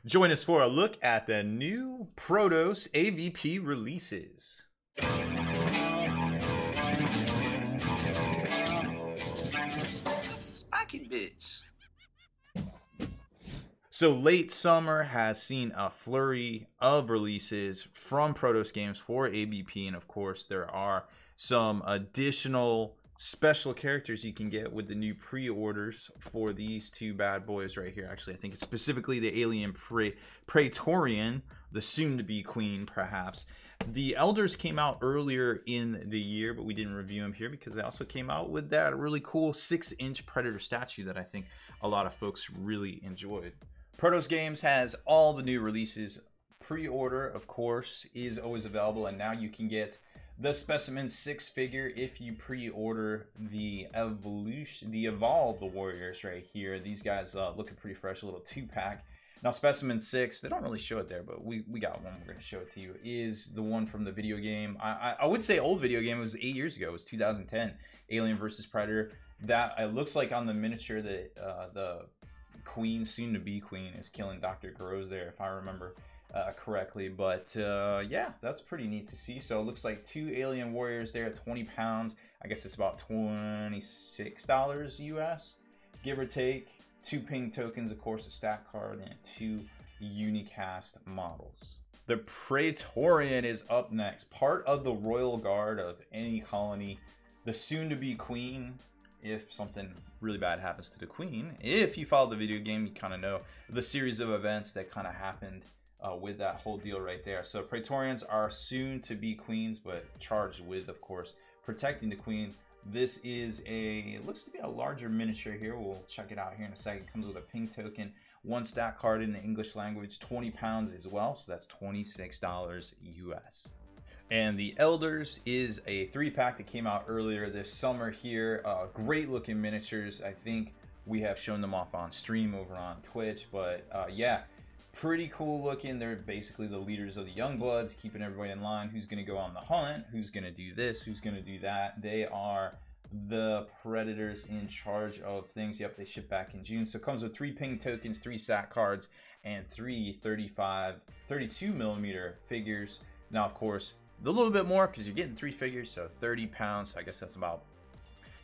Join us for a look at the new Prodos AVP releases. Spiking bits. So late summer has seen a flurry of releases from Prodos Games for AVP, and of course there are some additional special characters you can get with the new pre-orders for these two bad boys right here. Actually, I think it's specifically the alien Praetorian, the soon-to-be queen, perhaps. The Elders came out earlier in the year, but we didn't review them here because they also came out with that really cool 6-inch Predator statue that I think a lot of folks really enjoyed. Prodos Games has all the new releases. Pre-order, of course, is always available, and now you can get the Specimen 6-figure if you pre-order the Evolved Warriors right here. These guys looking pretty fresh, a little 2-pack. Now Specimen 6, they don't really show it there, but we got one, we're going to show it to you, is the one from the video game. I would say old video game, it was 8 years ago, it was 2010, Alien vs. Predator. That, it looks like on the miniature that the queen, soon-to-be queen, is killing Dr. Gross there, if I remember correctly. But yeah, that's pretty neat to see. So it looks like 2 alien warriors there at 20 pounds. I guess it's about $26 US, give or take. 2 ping tokens, of course, a stat card, and 2 unicast models. The Praetorian is up next, part of the royal guard of any colony. The soon-to-be queen, if something really bad happens to the queen. If you follow the video game, you kind of know the series of events that kind of happened with that whole deal right there. So Praetorians are soon to be queens, but charged with, of course, protecting the queen. This is it looks to be a larger miniature here. We'll check it out here in a second. It comes with a pink token, 1 stat card in the English language, 20 pounds as well. So that's $26 US. And the Elders is a 3-pack that came out earlier this summer here. Great looking miniatures. I think we have shown them off on stream over on Twitch, but yeah, pretty cool looking. They're basically the leaders of the young bloods, keeping everybody in line. Who's going to go on the hunt? Who's going to do this? Who's going to do that? They are the predators in charge of things. Yep, they ship back in June. So it comes with 3 ping tokens, 3 stat cards, and 3 32mm figures. Now, of course, a little bit more because you're getting 3 figures, so 30 pounds. So I guess that's about,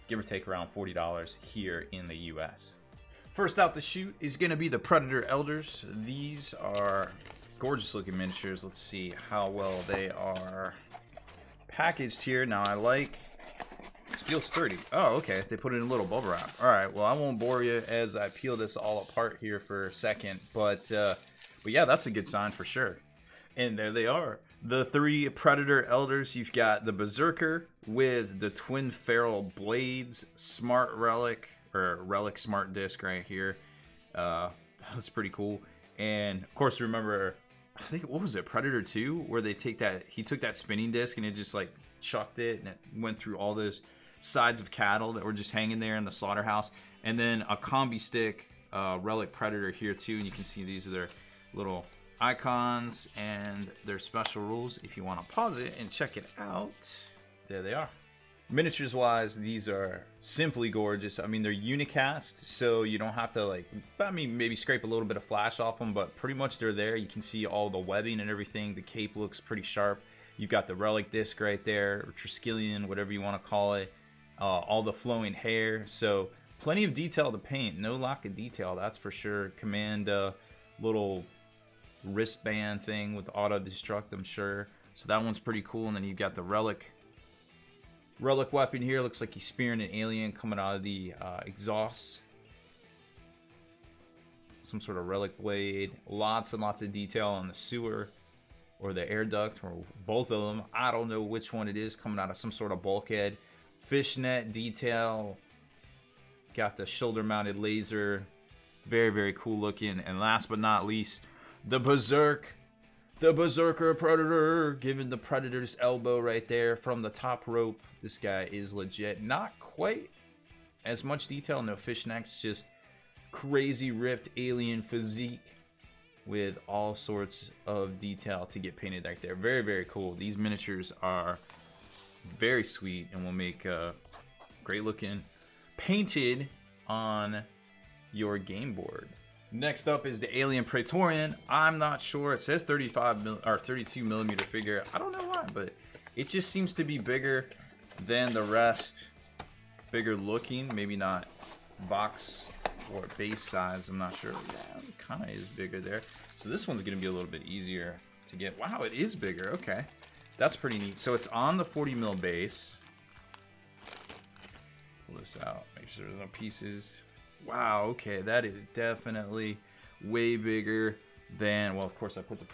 give or take, around $40 here in the US. First out the chute is going to be the Predator Elders. These are gorgeous looking miniatures. Let's see how well they are packaged here. Now I like, it feels sturdy. Oh, okay, they put it in a little bubble wrap. All right, well, I won't bore you as I peel this all apart here for a second, but yeah, that's a good sign for sure. And there they are, the 3 Predator Elders. You've got the Berserker with the twin ferrule blades, smart relic, or relic smart disc right here. That's pretty cool. And of course, remember, I think, what was it, Predator 2, where they take that, he took that spinning disc and it just like chucked it, and it went through all those sides of cattle that were just hanging there in the slaughterhouse. And then a combi stick relic Predator here too, and you can see these are their little icons and their special rules. If you want to pause it and check it out, there they are. Miniatures wise, these are simply gorgeous. I mean, they're unicast, so you don't have to, like, I mean, maybe scrape a little bit of flash off them, but pretty much they're there. You can see all the webbing and everything. The cape looks pretty sharp. You've got the relic disc right there, or Triskelion, whatever you want to call it. All the flowing hair, so plenty of detail to paint. No lack of detail, that's for sure. Command little wristband thing with auto destruct, I'm sure. So that one's pretty cool. And then you've got the relic weapon here. Looks like he's spearing an alien coming out of the exhaust. Some sort of relic blade. Lots and lots of detail on the sewer or the air duct, or both of them. I don't know which one it is, coming out of some sort of bulkhead. Fishnet detail. Got the shoulder mounted laser. Very, very cool looking. And last but not least, the Berserker Predator, giving the Predator's elbow right there from the top rope. This guy is legit. Not quite as much detail, no fishnets, just crazy ripped alien physique with all sorts of detail to get painted right there. Very, very cool. These miniatures are very sweet and will make great looking painted on your game board. Next up is the Alien Praetorian. I'm not sure. It says 32 millimeter figure. I don't know why, but it just seems to be bigger than the rest. Bigger looking, maybe not box or base size. I'm not sure. Yeah, it kind of is bigger there. So this one's going to be a little bit easier to get. Wow, it is bigger. Okay, that's pretty neat. So it's on the 40 mil base. Pull this out. Make sure there's no pieces. Wow, okay, that is definitely way bigger than, well, of course I put the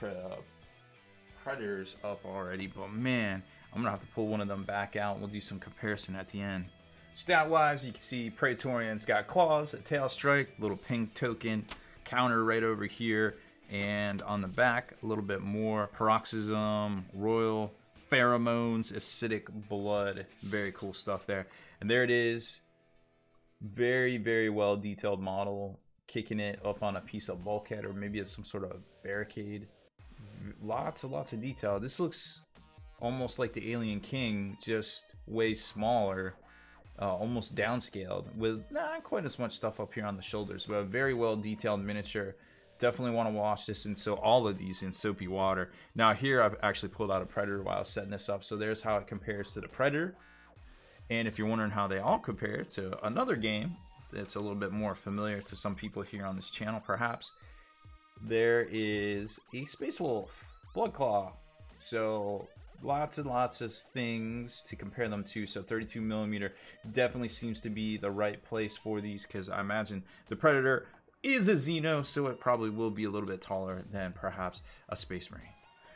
Predators up already, but man, I'm gonna have to pull one of them back out. We'll do some comparison at the end. Stat-wise, you can see Praetorian's got claws, a tail strike, little pink token, counter right over here, and on the back, a little bit more paroxysm, royal, pheromones, acidic blood. Very cool stuff there. And there it is. Very, very well detailed model, kicking it up on a piece of bulkhead, or maybe it's some sort of barricade. Lots of detail. This looks almost like the Alien King, just way smaller, almost downscaled, with not quite as much stuff up here on the shoulders, but a very well detailed miniature. Definitely want to wash this in all of these in soapy water. Now here I've actually pulled out a Predator while I was setting this up, so there's how it compares to the Predator. And if you're wondering how they all compare to another game that's a little bit more familiar to some people here on this channel, perhaps, there is a Space Wolf Bloodclaw. So lots and lots of things to compare them to. So 32 millimeter definitely seems to be the right place for these, because I imagine the Predator is a Xeno, so it probably will be a little bit taller than perhaps a Space Marine.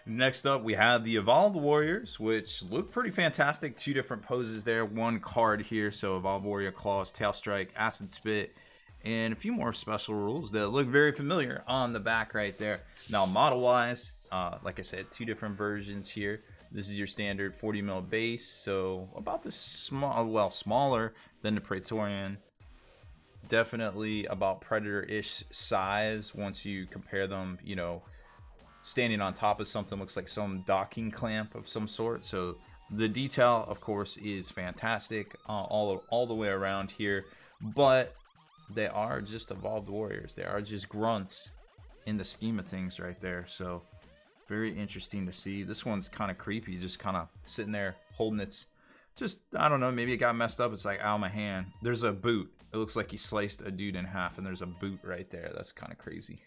Next up, we have the Evolved Warriors, which look pretty fantastic. Two different poses there, one card here. So Evolved Warrior Claws, Tail Strike, Acid Spit, and a few more special rules that look very familiar on the back right there. Now, model-wise, like I said, two different versions here. This is your standard 40 mil base, so about this small, well, smaller than the Praetorian. Definitely about Predator-ish size once you compare them, you know, standing on top of something looks like some docking clamp of some sort. So the detail, of course, is fantastic all the way around here, but they are just Evolved Warriors. They are just grunts in the scheme of things right there. So very interesting to see. This one's kind of creepy, just kind of sitting there holding its, just, I don't know, maybe it got messed up. It's like, ow, my hand. There's a boot. It looks like he sliced a dude in half, and there's a boot right there. That's kind of crazy.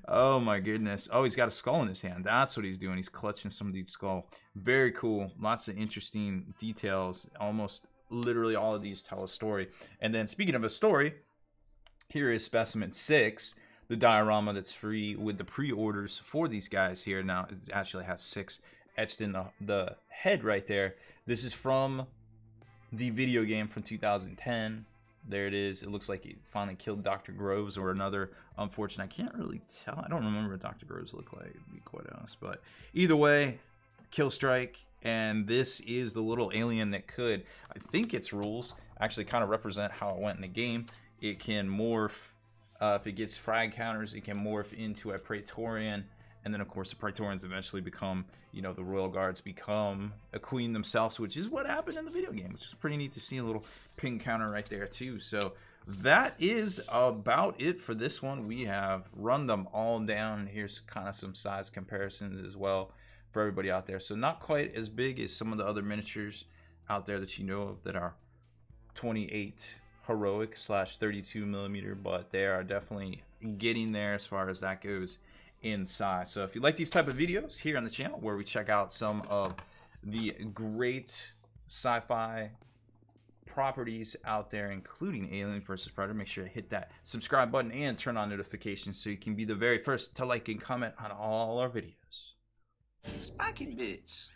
Oh, my goodness. Oh, he's got a skull in his hand. That's what he's doing. He's clutching some dude's skull. Very cool. Lots of interesting details. Almost literally all of these tell a story. And then speaking of a story, here is Specimen 6, the diorama that's free with the pre-orders for these guys here. Now, it actually has 6 etched in the head right there. This is from the video game from 2010. There it is. It looks like he finally killed Dr. Groves or another unfortunate. I can't really tell. I don't remember what Dr. Groves looked like, to be quite honest. But either way, kill strike. And this is the little alien that could, I think its rules actually kind of represent how it went in the game. It can morph. If it gets frag counters, it can morph into a Praetorian. And then, of course, the Praetorians eventually become, you know, the Royal Guards become a queen themselves, which is what happened in the video game, which is pretty neat to see. A little ping counter right there, too. So that is about it for this one. We have run them all down. Here's kind of some size comparisons as well for everybody out there. So not quite as big as some of the other miniatures out there that you know of that are 28 heroic / 32 millimeter, but they are definitely getting there as far as that goes in size. So if you like these type of videos here on the channel where we check out some of the great sci-fi properties out there, including Alien vs. Predator, make sure to hit that subscribe button and turn on notifications so you can be the very first to like and comment on all our videos. Spiking bits.